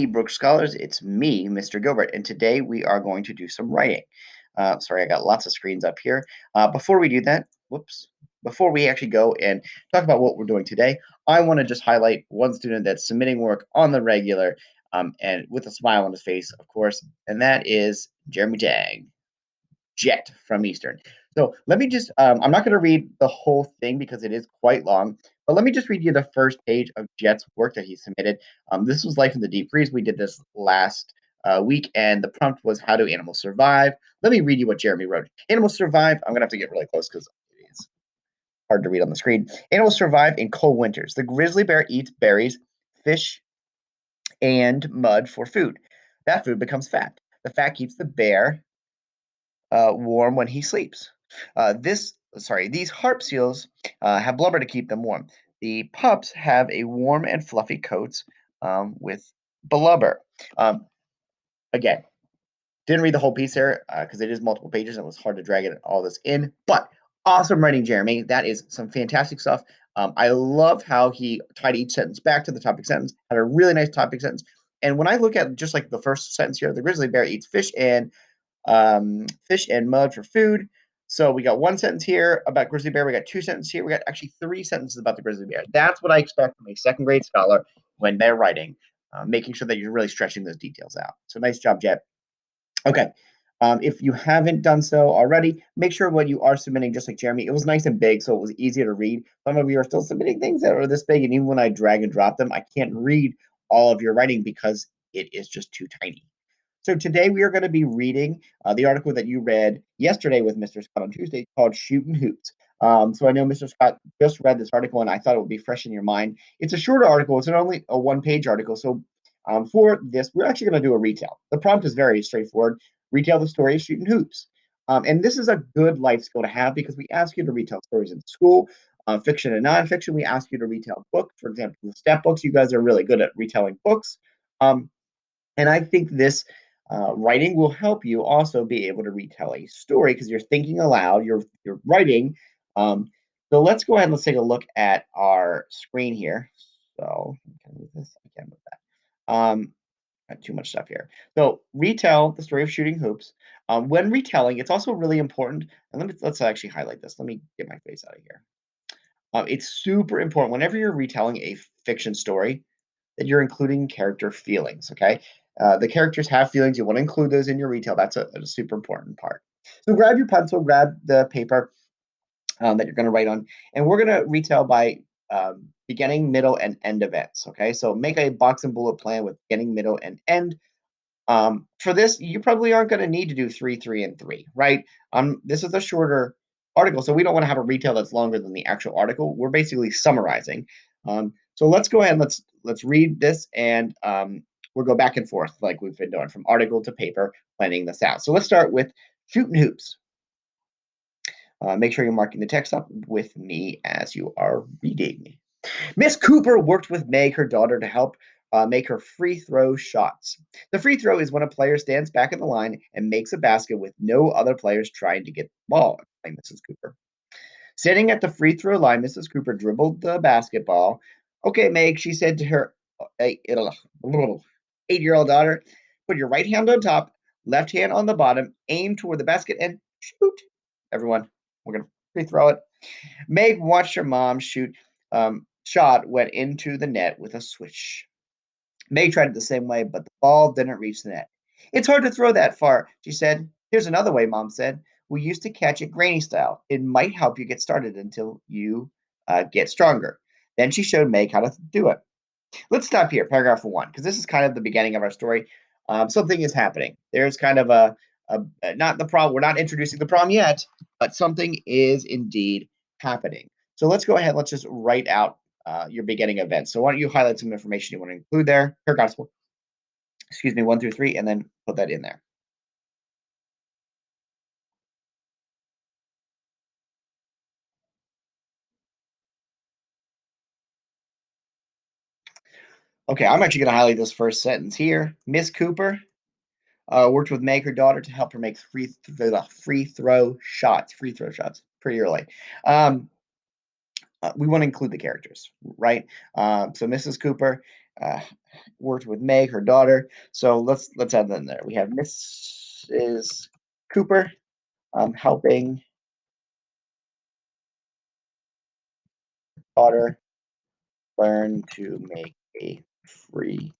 Brook Scholars, it's me, Mr. Gilbert, and today we are going to do some writing. Sorry, I got lots of screens up here. Before we do that, before we actually go and talk about what we're doing today, I want to just highlight one student that's submitting work on the regular and with a smile on his face, of course, and that is Jeremy Jet from Eastern. So let me just, I'm not going to read the whole thing because it is quite long, but let me just read you the first page of Jet's work that he submitted. This was Life in the Deep Freeze. We did this last week, and the prompt was How do animals survive? Let me read you what Jeremy wrote. Animals survive. I'm going to have to get really close because it's hard to read on the screen. Animals survive in cold winters. The grizzly bear eats berries, fish, and mud for food. That food becomes fat. The fat keeps the bear warm when he sleeps. These harp seals have blubber to keep them warm. The pups have a warm and fluffy coats with blubber. Um, again, didn't read the whole piece there because it is multiple pages and it was hard to drag all this in. But awesome writing, Jeremy. That is some fantastic stuff. I love how he tied each sentence back to the topic sentence. Had a really nice topic sentence. And when I look at just like the first sentence here, the grizzly bear eats fish and mud for food. So we got one sentence here about grizzly bear. We got two sentences here. We got actually three sentences about the grizzly bear. That's what I expect from a second grade scholar when they're writing, making sure that you're really stretching those details out. So nice job, Jet. Okay. If you haven't done so already, make sure what you are submitting, just like Jeremy, it was nice and big, so it was easier to read. Some of you are still submitting things that are this big, and even when I drag and drop them, I can't read all of your writing because it is just too tiny. So today we are going to be reading the article that you read yesterday with Mr. Scott on Tuesday called Shootin' Hoops. So I know Mr. Scott just read this article and I thought it would be fresh in your mind. It's a shorter article. It's only a one-page article. So for this, we're actually going to do a retell. The prompt is very straightforward. Retell the story of shooting hoops. And this is a good life skill to have because we ask you to retell stories in school, fiction and nonfiction. We ask you to retell books. For example, the step books, you guys are really good at retelling books. And I think this writing will help you also be able to retell a story because you're thinking aloud, you're writing. So let's go ahead and let's take a look at our screen here. So I can move this. I can't move that. Got too much stuff here. So retell the story of shooting hoops. When retelling, it's also really important. And let's actually highlight this. Let me get my face out of here. It's super important whenever you're retelling a fiction story that you're including character feelings. Okay, the characters have feelings. You want to include those in your retell. That's a super important part. So grab your pencil, grab the paper that you're going to write on, and we're going to retell by beginning, middle, and end events. Okay, so make a box and bullet plan with beginning, middle, and end. For this, you probably aren't going to need to do 3, 3, and 3, right? This is a shorter article, so we don't want to have a retell that's longer than the actual article. We're basically summarizing. So let's go ahead and let's read this, and we'll go back and forth like we've been doing from article to paper, planning this out. So let's start with shooting hoops. Make sure you're marking the text up with me as you are reading. Miss Cooper worked with Meg, her daughter, to help make her free throw shots. The free throw is when a player stands back in the line and makes a basket with no other players trying to get the ball, explained Mrs. Cooper. Sitting at the free throw line, Mrs. Cooper dribbled the basketball. Okay, Meg, she said to her 8-year-old daughter, put your right hand on top, left hand on the bottom, aim toward the basket, and shoot. Everyone, we're going to free throw it. Meg watched her mom shoot. Shot went into the net with a swish. Meg tried it the same way, but the ball didn't reach the net. It's hard to throw that far, she said. Here's another way, Mom said. We used to catch it granny style. It might help you get started until you get stronger. Then she showed Meg how to do it. Let's stop here, paragraph 1, because this is kind of the beginning of our story. Something is happening. There's kind of not the problem. We're not introducing the problem yet, but something is indeed happening. So let's go ahead. Let's just write out your beginning events. So why don't you highlight some information you want to include there? Paragraphs, 1 through 3, and then put that in there. Okay, I'm actually going to highlight this first sentence here. Miss Cooper worked with Meg, her daughter, to help her make free throw shots. Free throw shots. Pretty early. We want to include the characters, right? So Mrs. Cooper uh, worked with Meg, her daughter. So let's add that in there. We have Mrs. Cooper helping daughter learn to make a free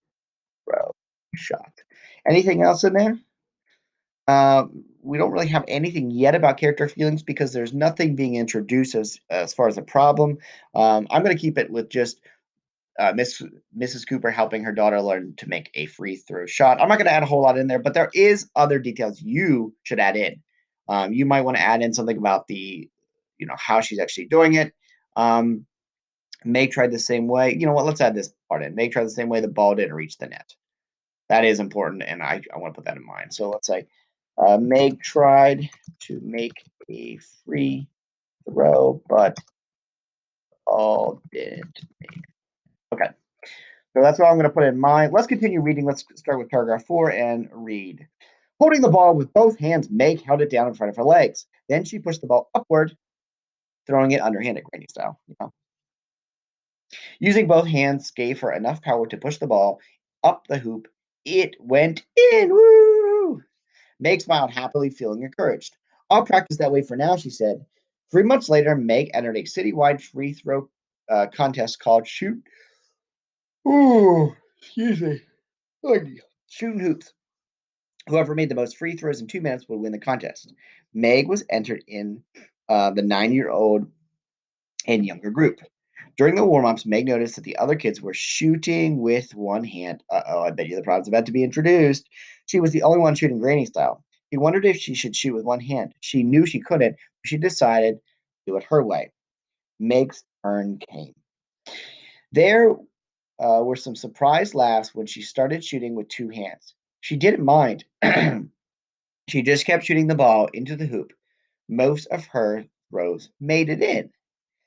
throw shot. Anything else in there? We don't really have anything yet about character feelings because there's nothing being introduced as far as a problem. I'm going to keep it with just Mrs. Cooper helping her daughter learn to make a free throw shot. I'm not going to add a whole lot in there, but there is other details you should add in. You might want to add in something about how she's actually doing it. Um, Meg tried the same way. You know what? Let's add this part in. Meg tried the same way. The ball didn't reach the net. That is important, and I want to put that in mind. So let's say Meg tried to make a free throw, but all didn't. Okay. So that's what I'm going to put in mind. Let's continue reading. Let's start with paragraph 4 and read. Holding the ball with both hands, Meg held it down in front of her legs. Then she pushed the ball upward, throwing it underhanded, Granny style. Using both hands gave her enough power to push the ball up the hoop. It went in. Woo! Meg smiled happily, feeling encouraged. I'll practice that way for now, she said. 3 months later, Meg entered a citywide free throw contest called Shoot. Ooh, excuse me. Shooting hoops. Whoever made the most free throws in 2 minutes would win the contest. Meg was entered in the 9-year-old and younger group. During the warm ups, Meg noticed that the other kids were shooting with one hand. I bet you the problem's about to be introduced. She was the only one shooting granny style. She wondered if she should shoot with one hand. She knew she couldn't, but she decided to do it her way. Meg's turn came. There were some surprised laughs when she started shooting with two hands. She didn't mind. She just kept shooting the ball into the hoop. Most of her throws made it in.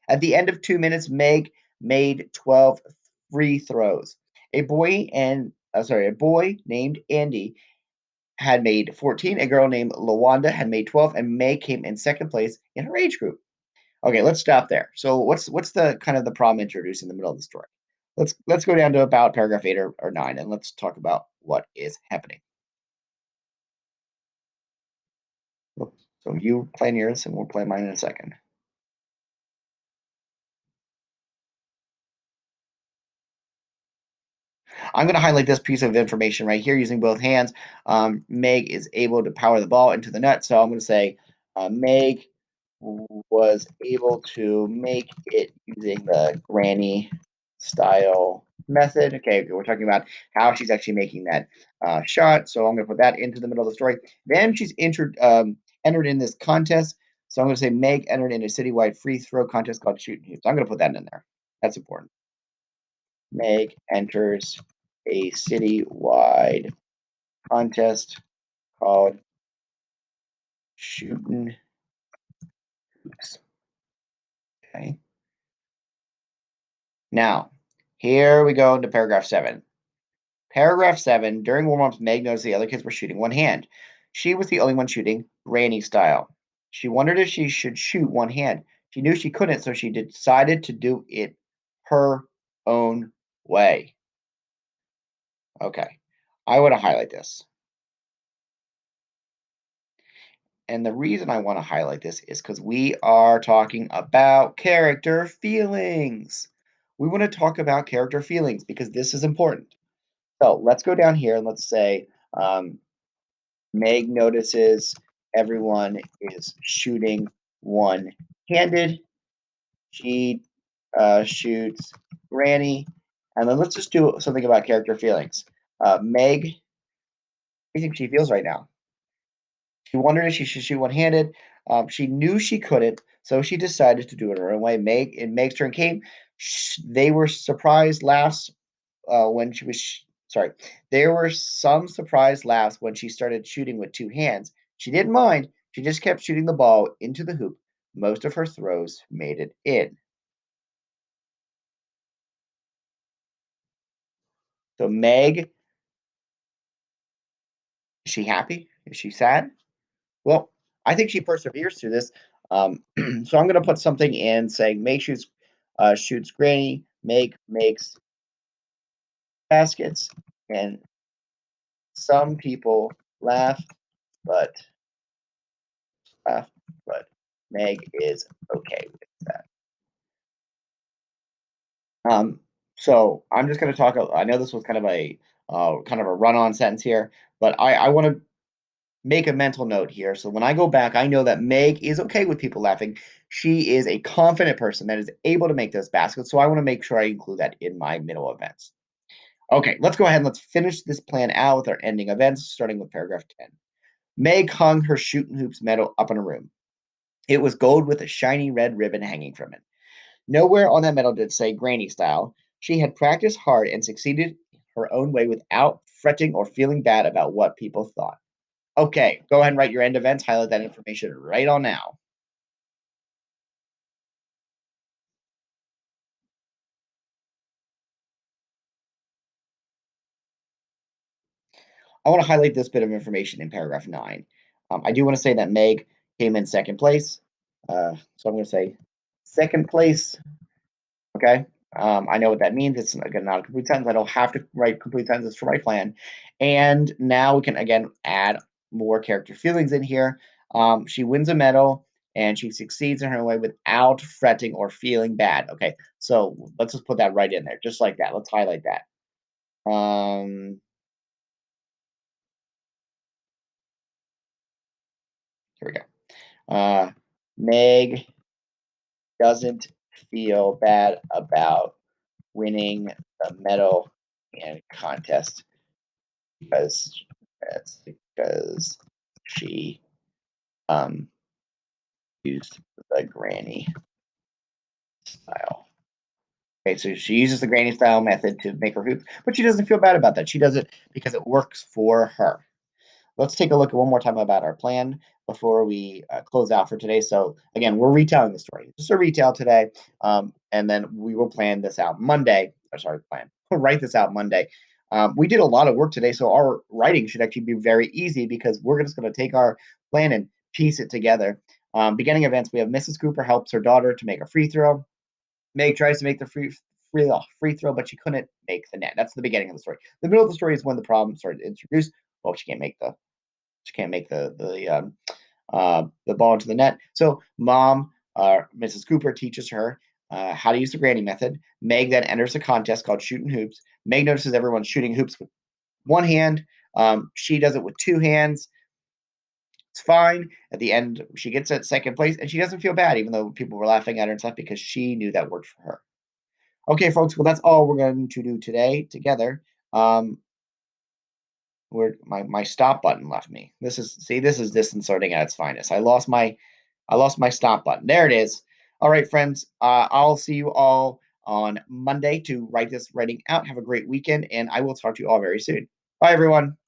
At the end of 2 minutes, Meg made 12 free throws. A boy named Andy had made 14. A girl named Lawanda had made 12, and Meg came in second place in her age group. Okay, let's stop there. So what's the kind of the problem introduced in the middle of the story? Let's go down to about paragraph 8 or 9, and let's talk about what is happening. So you plan yours, and we'll play mine in a second. I'm going to highlight this piece of information right here using both hands. Meg is able to power the ball into the net. So I'm going to say Meg was able to make it using the granny style method. Okay, we're talking about how she's actually making that shot. So I'm going to put that into the middle of the story. Then she's entered in this contest. So I'm going to say Meg entered in a citywide free throw contest called Shooting Hoops. I'm going to put that in there. That's important. Meg enters a citywide contest called Shootin' Hoops. Okay. Now, here we go into paragraph 7. Paragraph 7, during warm-ups, Meg noticed the other kids were shooting one hand. She was the only one shooting granny style. She wondered if she should shoot one hand. She knew she couldn't, so she decided to do it her own way. Okay. I want to highlight this. And the reason I want to highlight this is because we are talking about character feelings. We want to talk about character feelings because this is important. So let's go down here and let's say Meg notices everyone is shooting one handed. She shoots Granny. And then let's just do something about character feelings. Meg, what do you think she feels right now? She wondered if she should shoot one-handed. She knew she couldn't, so she decided to do it her own way. Meg's turn came. They were surprised laughs when she was. Sorry, there were some surprised laughs when she started shooting with two hands. She didn't mind. She just kept shooting the ball into the hoop. Most of her throws made it in. So Meg, is she happy? Is she sad? Well, I think she perseveres through this. So I'm going to put something in saying Meg shoots Granny. Meg makes baskets, and some people laugh, but laugh, but Meg is okay with that. Um, so I'm just going to talk. I know this was kind of a run-on sentence here, but I want to make a mental note here. So when I go back, I know that Meg is okay with people laughing. She is a confident person that is able to make those baskets. So I want to make sure I include that in my middle events. Okay, let's go ahead and let's finish this plan out with our ending events, starting with paragraph 10. Meg hung her shooting hoops medal up in a room. It was gold with a shiny red ribbon hanging from it. Nowhere on that medal did it say granny style. She had practiced hard and succeeded her own way without fretting or feeling bad about what people thought. Okay, go ahead and write your end events, highlight that information right on now. I want to highlight this bit of information in paragraph 9. I do want to say that Meg came in second place. So I'm going to say second place. Okay. I know what that means. It's again not a complete sentence. I don't have to write complete sentences for my plan. And now we can again add more character feelings in here. She wins a medal and she succeeds in her way without fretting or feeling bad. Okay. So let's just put that right in there, just like that. Let's highlight that. Here we go. Meg doesn't feel bad about winning the medal and contest because that's because she um used the granny style. Okay, so she uses the granny style method to make her hoops, but she doesn't feel bad about that. She does it because it works for her. Let's take a look at one more time about our plan before we close out for today. So again, we're retelling the story. Just a retell today, and then we will plan this out Monday. Or sorry, plan. We'll write this out Monday. We did a lot of work today, so our writing should actually be very easy because we're just going to take our plan and piece it together. Beginning events: we have Mrs. Cooper helps her daughter to make a free throw. Meg tries to make the free throw, but she couldn't make the net. That's the beginning of the story. The middle of the story is when the problem started to introduce. Well, she can't make the ball into the net. So mom, Mrs. Cooper teaches her how to use the granny method. Meg then enters a contest called shooting hoops. Meg notices everyone shooting hoops with one hand. She does it with two hands. It's fine. At the end, she gets at second place, and she doesn't feel bad, even though people were laughing at her and stuff, because she knew that worked for her. Okay, folks. Well, that's all we're going to do today together. Um, where my stop button left me. This is distance learning at its finest. I lost my stop button. There it is. All right, friends. I'll see you all on Monday to write this writing out. Have a great weekend, and I will talk to you all very soon. Bye, everyone.